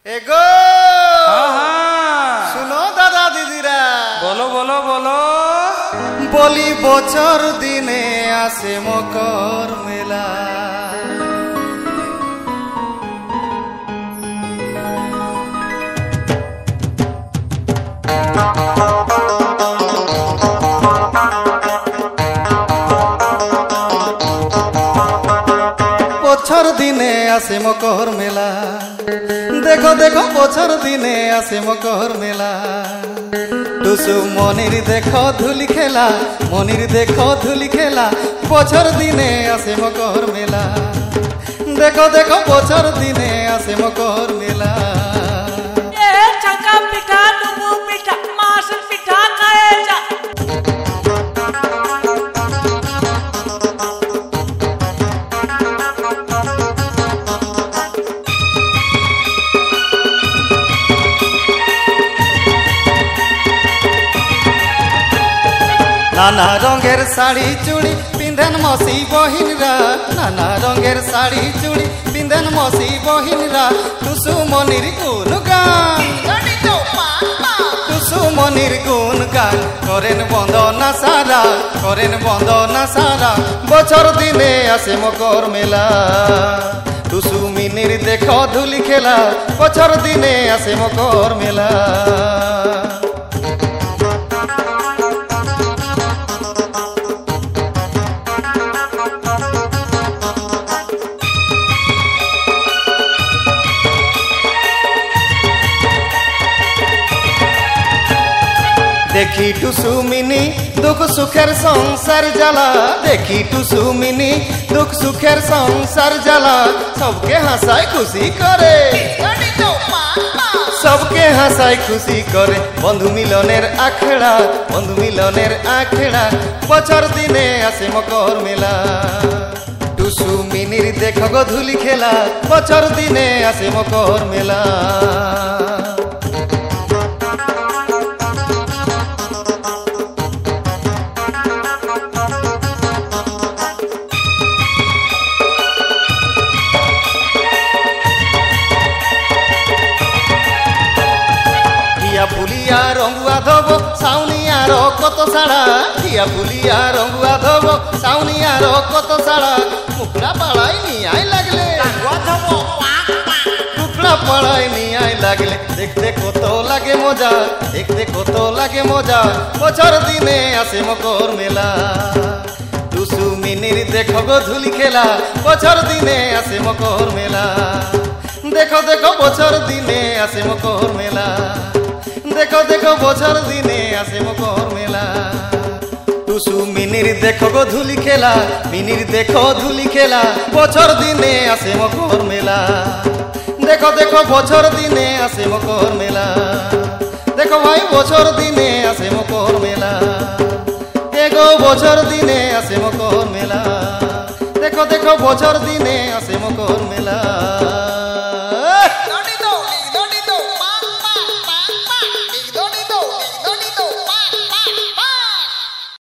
एगो हाँ हाँ सुनो दादा दीदीरा बोलो बोलो बोलो বলি বছর দিনে আসে মকর মেলা বছর দিনে আসে মকর মেলা দেখো দেখো বছর দিনে আসে মকর মেলা টুসু মনির দেখো ধুলি খেলা মনির দেখো ধুলি খেলা বছর দিনে আসে মকর মেলা দেখো দেখো বছর দিনে আসে মকর মেলা চাকা পিঠা ডুবু পিঠা মাছ পিঠা খায় যা নানা রঙের শাড়ি চুড়ি পিন্ধেন মসি বহিনরা নানা রঙের শাড়ি চুড়ি পিন্ধেন মসি বহিনরা টুসু মনির গুণ গান টুসু মনির গুণ গান করেন বন্দনা সারা করেন বন্দনা সারা বছর দিনে আসে মকর মেলা টুসু মিনির দেখো ধুলি খেলা বছর দিনে আসে মকর মেলা देखी टुसु मिनी दुख सुखेर संसार जाला देखी टुसु मिनी दुख सुखेर संसार जाला सबके हंसाय खुशी करे सबके हंसाय खुशी करे बंधु मिलनेर आखेड़ा बंधु मिलनेर आखेड़ा बछर दिने आसे मकर मेला टुसु मिनिर देखो गो धुली खेला बछर दिने आसे मकर मेला ফুলিয়া রঙ্গুয়া ধব সাউনিয়ার কত সাড়া টিয়া ফুলিয়া রঙ্গুয়া ধব সাউনিয়ার কত সাড়া মুখড়া পাড়াই নিয়াই লাগলে মুখড়া পাড়াই নিয়াই লাগলে দেখতে কত লাগে মজা দেখতে কত লাগে মজা বছর দিনে আসে মকর মেলা টুসু মিনির দেখো গো ধুলি খেলা বছর দিনে আসে মকর মেলা দেখো দেখো বছর দিনে আসে মকর মেলা देखो देखो बछर दिने आसे मकर मेला टुसु मिनिर देखो गो धुली खेला मिनिर देखो धुली खेला बछर दिने आसे मकर मेला देखो देखो बछर दिने आसे मकर मेला देखो भाई बछर दिने आसे मकर मेला एगो बछर दिने आसे मकर मेला देखो देखो बछर दिने आसे मकर